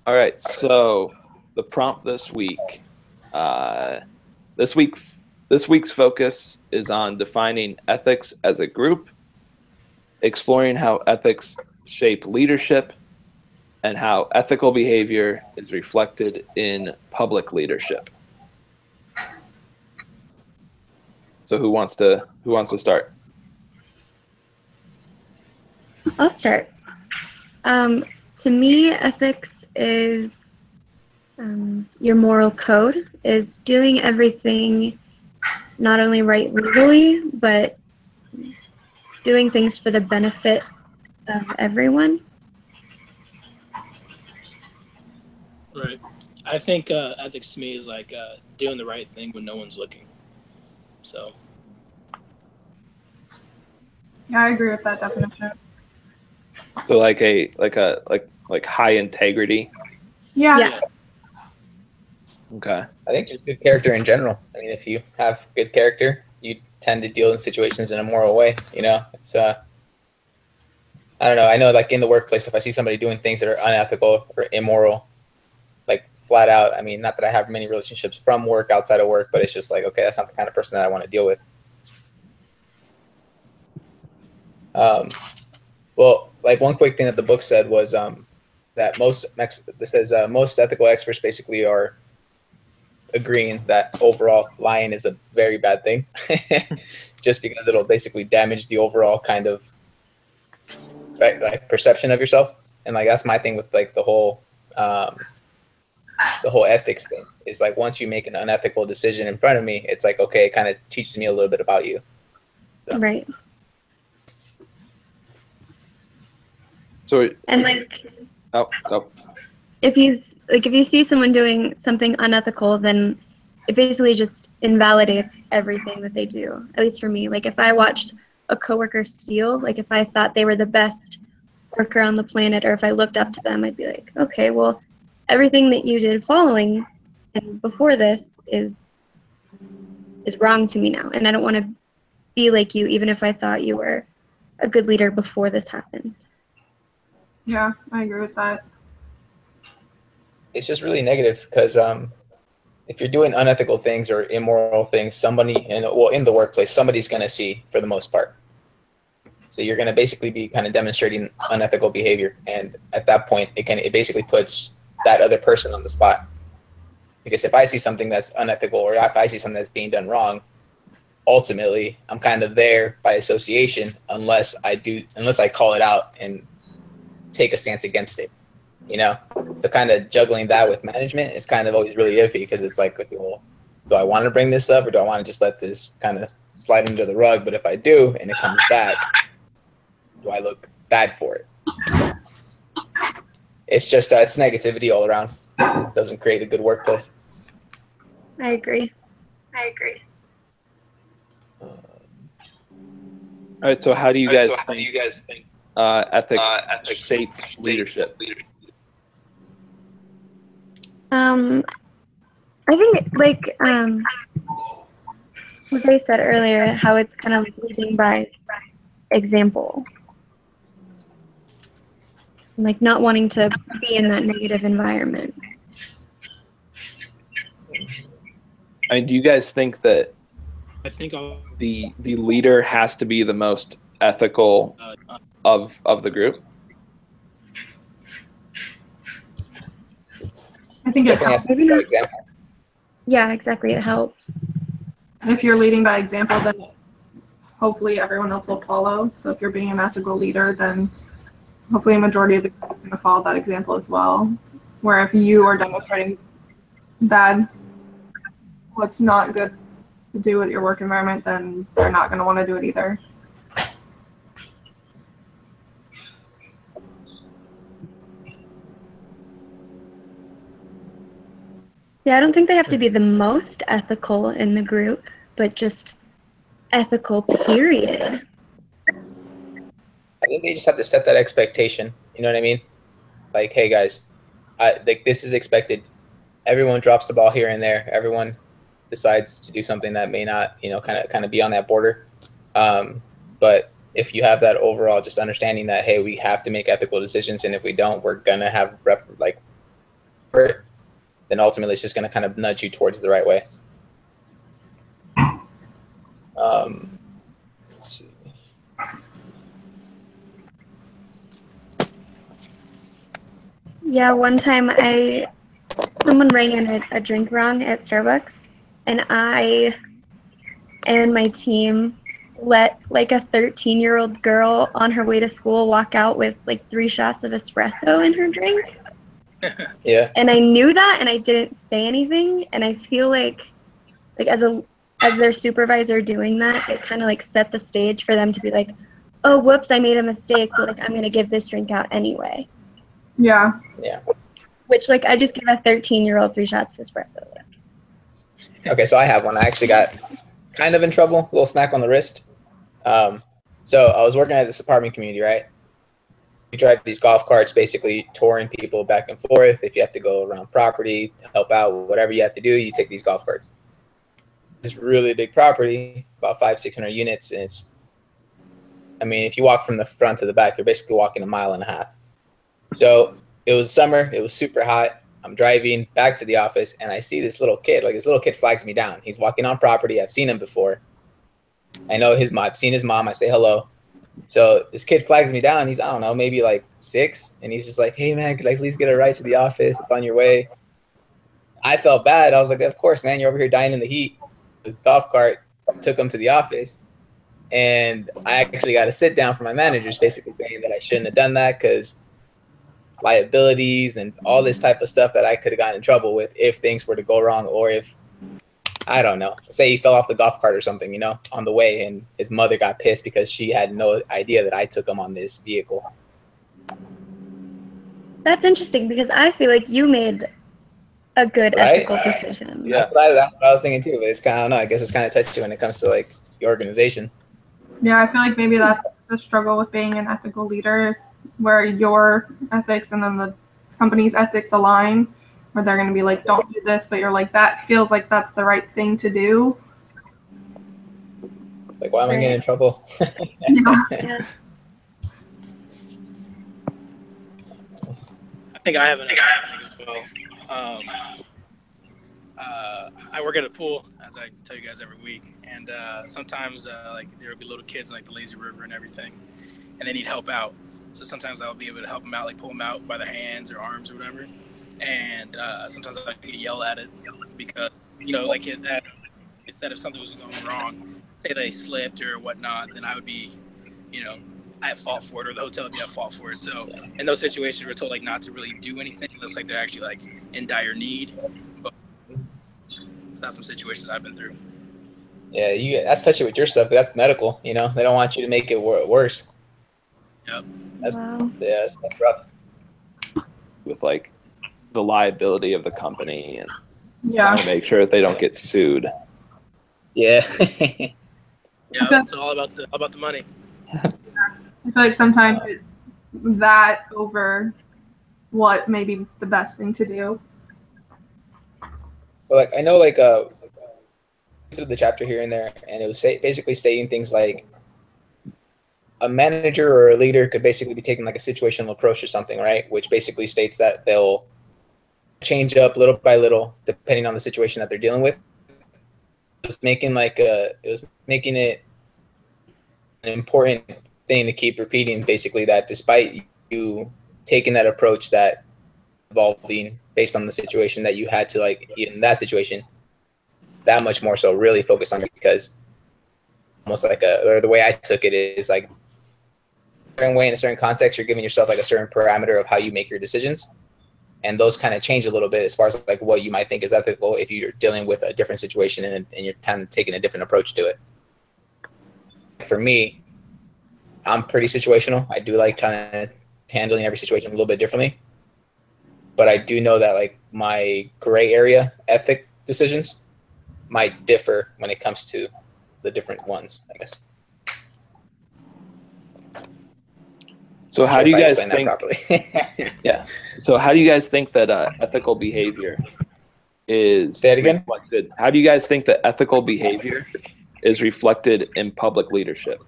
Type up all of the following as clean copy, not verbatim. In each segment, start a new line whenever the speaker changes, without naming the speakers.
All right. So the prompt this week, uh, this week, this week's focus is on defining ethics as a group, exploring how ethics shape leadership, and how ethical behavior is reflected in public leadership. So who wants to start?
I'll start. To me, ethics is your moral code, is doing everything not only right legally, but doing things for the benefit of everyone.
Right. I think ethics to me is like doing the right thing when no one's looking. So.
Yeah, I agree with that definition.
So like high integrity.
Yeah.
Okay.
I think just good character in general. I mean, if you have good character, you tend to deal in situations in a moral way. You know, it's I don't know. I know, like in the workplace, if I see somebody doing things that are unethical or immoral, like flat out. I mean, not that I have many relationships from work, outside of work, but it's just like, okay, that's not the kind of person that I want to deal with. Well, like one quick thing that the book said was that most ethical experts basically are agreeing that overall lying is a very bad thing, just because it'll basically damage the overall kind of like perception of yourself. And like that's my thing with like the whole ethics thing is like once you make an unethical decision in front of me, it's like, okay, it kind of teaches me a little bit about you. So.
Right.
So
and like
if
you see someone doing something unethical, then it basically just invalidates everything that they do. At least for me, like if I watched a coworker steal, like if I thought they were the best worker on the planet, or if I looked up to them, I'd be like, okay, well, everything that you did following and before this is wrong to me now, and I don't want to be like you, even if I thought you were a good leader before this happened.
Yeah, I agree with that.
It's just really negative because if you're doing unethical things or immoral things, somebody in the workplace, somebody's going to see for the most part. So you're going to basically be kind of demonstrating unethical behavior, and at that point, it basically puts that other person on the spot. Because if I see something that's unethical or if I see something that's being done wrong, ultimately I'm kind of there by association unless I call it out and take a stance against it, you know? So kind of juggling that with management is kind of always really iffy because it's like, well, do I want to bring this up or do I want to just let this kind of slide under the rug? But if I do and it comes back, do I look bad for it? So it's just it's negativity all around. It doesn't create a good workplace.
I agree.
All right. So how do you guys think ethics shape leadership?
I think like Jose said earlier, how it's kind of like leading by example, like not wanting to be in that negative environment.
Do you guys think that
I think
the leader has to be the most ethical of the group?
I think it helps.
Maybe not. Example.
Yeah, exactly. It helps.
If you're leading by example, then hopefully everyone else will follow. So if you're being an ethical leader, then hopefully a majority of the group is going to follow that example as well. Where if you are demonstrating what's not good to do with your work environment, then they're not going to want to do it either.
Yeah, I don't think they have to be the most ethical in the group, but just ethical, period.
I think they just have to set that expectation. You know what I mean? Like, hey guys, this is expected. Everyone drops the ball here and there. Everyone decides to do something that may not, kind of be on that border. But if you have that overall just understanding that, hey, we have to make ethical decisions, and if we don't, we're gonna have it, then ultimately it's just going to kind of nudge you towards the right way. Let's see.
Yeah, one time someone rang in a drink wrong at Starbucks, and I and my team let like a 13-year-old girl on her way to school walk out with like 3 shots of espresso in her drink.
Yeah.
And I knew that, and I didn't say anything, and I feel like as their supervisor doing that, it kind of like set the stage for them to be like, oh, whoops, I made a mistake, but like I'm gonna give this drink out anyway.
Yeah.
Yeah.
Which like I just gave a 13-year-old 3 shots of espresso.
Okay, so I have one. I actually got kind of in trouble, a little smack on the wrist. So I was working at this apartment community, right? We drive these golf carts, basically touring people back and forth. If you have to go around property to help out, whatever you have to do, you take these golf carts. It's really big property, about 500-600 units, and it's, I mean, if you walk from the front to the back, you're basically walking 1.5 miles. So it was summer, it was super hot. I'm driving back to the office, and I see this little kid. Like, this little kid flags me down. He's walking on property. I've seen him before. I know his mom. I've seen his mom. I say hello. So this kid flags me down. He's, I don't know, maybe like 6. And he's just like, hey, man, could I please get a ride to the office? It's on your way. I felt bad. I was like, of course, man. You're over here dying in the heat. The golf cart took him to the office. And I actually got a sit down from my managers basically saying that I shouldn't have done that because liabilities and all this type of stuff that I could have gotten in trouble with if things were to go wrong, or if, I don't know, say he fell off the golf cart or something, you know, on the way, and his mother got pissed because she had no idea that I took him on this vehicle.
That's interesting because I feel like you made a good
Right?
ethical decision.
Yeah.
That's what I was thinking too, but it's kind of, I don't know, I guess it's kind of touchy when it comes to like the organization.
Yeah, I feel like maybe that's the struggle with being an ethical leader, is where your ethics and then the company's ethics align, where they're going to be like, don't do this, but you're like, that feels like that's the right thing to do.
Like, why am I getting in trouble?
Yeah.
I think I have an as well. I work at a pool, as I tell you guys every week, and sometimes like there will be little kids in, like the lazy river and everything, and they need help out. So sometimes I'll be able to help them out, like pull them out by the hands or arms or whatever. And sometimes I get yelled at it because, you know, like that, instead if something was going wrong, say they slipped or whatnot, then I would be, you know, at fault for it, or the hotel would be at fault for it. So in those situations, we're told like not to really do anything unless like they're actually like in dire need. But so that's some situations I've been through.
Yeah, that's touchy with your stuff. That's medical, you know. They don't want you to make it worse.
Yep.
That's,
Wow.
yeah, that's rough.
With like the liability of the company and
Yeah.
trying to make sure that they don't get sued.
Yeah.
Yeah, it's all about the money.
I feel like sometimes it's that over what may be the best thing to do.
But like, I know, like, through the chapter here and there, and it was basically stating things like a manager or a leader could basically be taking like a situational approach to something, right? Which basically states that they'll change up little by little depending on the situation that they're dealing with. It was making it an important thing to keep repeating, basically, that despite you taking that approach that evolving based on the situation that you had to, like, in that situation, that much more so really focus on it, because almost like or the way I took it is like a certain way in a certain context, you're giving yourself like a certain parameter of how you make your decisions. And those kind of change a little bit as far as like what you might think is ethical if you're dealing with a different situation and you're kind of taking a different approach to it. For me, I'm pretty situational. I do like kind of handling every situation a little bit differently. But I do know that like my gray area ethic decisions might differ when it comes to the different ones, I guess.
So how do you guys
explain that
think? Yeah. So how do you guys think that ethical behavior is
Say it again?
reflected? How do you guys think that ethical behavior is reflected in public leadership?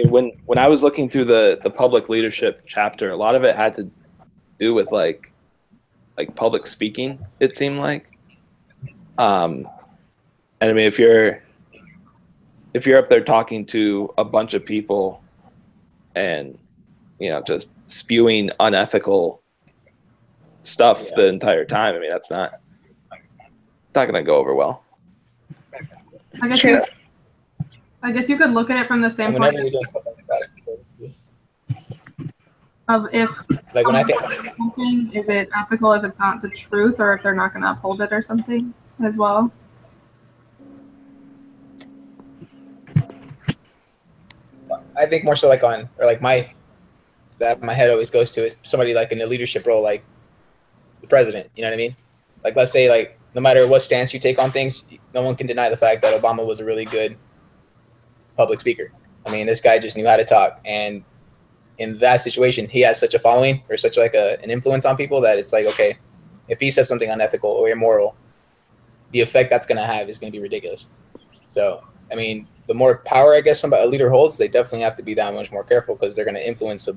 when I was looking through the public leadership chapter, a lot of it had to do with like public speaking. It seemed like, and I mean, if you're up there talking to a bunch of people and just spewing unethical stuff the entire time, I mean, it's not going to go over well.
I guess you could look at it from the standpoint of if
like when I think
something, is it ethical if it's not the truth, or if they're not going to uphold it or something as well.
I think more so like my head always goes to is somebody like in a leadership role, like the president. You know what I mean? Like, let's say, like, no matter what stance you take on things, no one can deny the fact that Obama was a really good public speaker. I mean, this guy just knew how to talk, and in that situation, he has such a following or such like an influence on people that it's like, okay, if he says something unethical or immoral, the effect that's going to have is going to be ridiculous. So, I mean, the more power I guess a leader holds, they definitely have to be that much more careful because they're going to influence a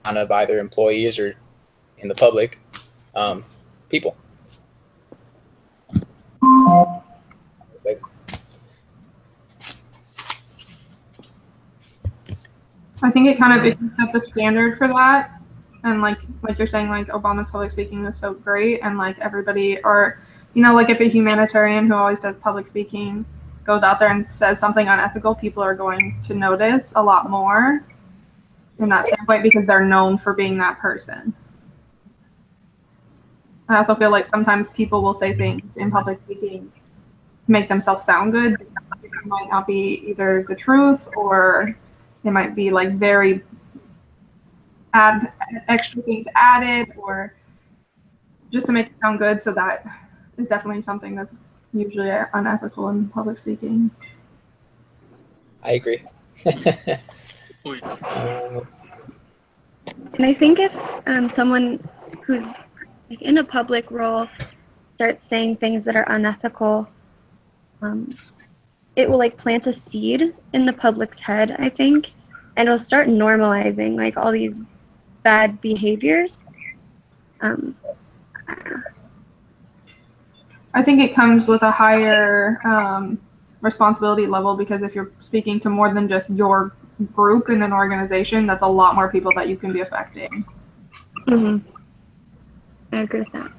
ton of either employees or in the public people. It's like,
I think it kind of it can set the standard for that, and like you're saying, like Obama's public speaking was so great, and like everybody, or like if a humanitarian who always does public speaking goes out there and says something unethical, people are going to notice a lot more in that standpoint because they're known for being that person. I also feel like sometimes people will say things in public speaking to make themselves sound good. It might not be either the truth, or it might be like very extra things added, or just to make it sound good. So that is definitely something that's usually unethical in public speaking.
I agree.
And I think if someone who's like in a public role starts saying things that are unethical, it will like plant a seed in the public's head, I think, and it'll start normalizing like all these bad behaviors. I don't know.
I think it comes with a higher responsibility level, because if you're speaking to more than just your group in an organization, that's a lot more people that you can be affecting.
Mm-hmm. I agree with that.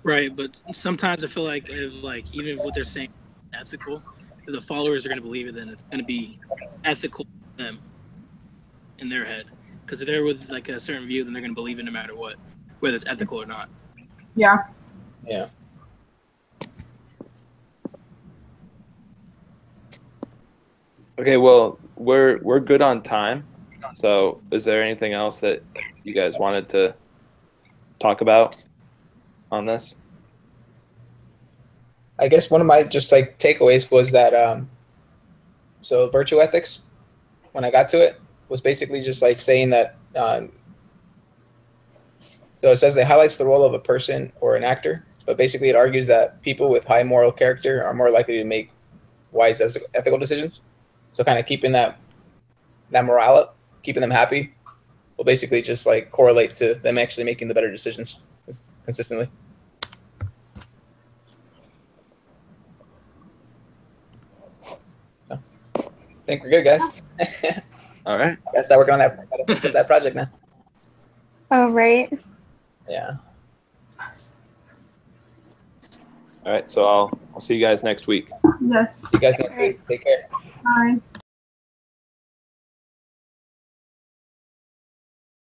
Right, but sometimes I feel like even if what they're saying is ethical, if the followers are going to believe it, then it's going to be ethical to them in their head. Because if they're with like a certain view, then they're going to believe it no matter what, whether it's ethical or not.
Yeah.
Yeah.
Okay, well, we're good on time. So, is there anything else that you guys wanted to talk about on this?
I guess one of my just like takeaways was that so virtue ethics, when I got to it, was basically just like saying that so it says it highlights the role of a person or an actor, but basically it argues that people with high moral character are more likely to make wise ethical decisions. So kind of keeping that morale up, keeping them happy, will basically just like correlate to them actually making the better decisions consistently. So, I think we're good, guys.
All right.
Gotta start working on that project now.
Oh, right.
Yeah.
All right. So I'll see you guys next week.
Yes.
See you guys next week. Take care.
Bye.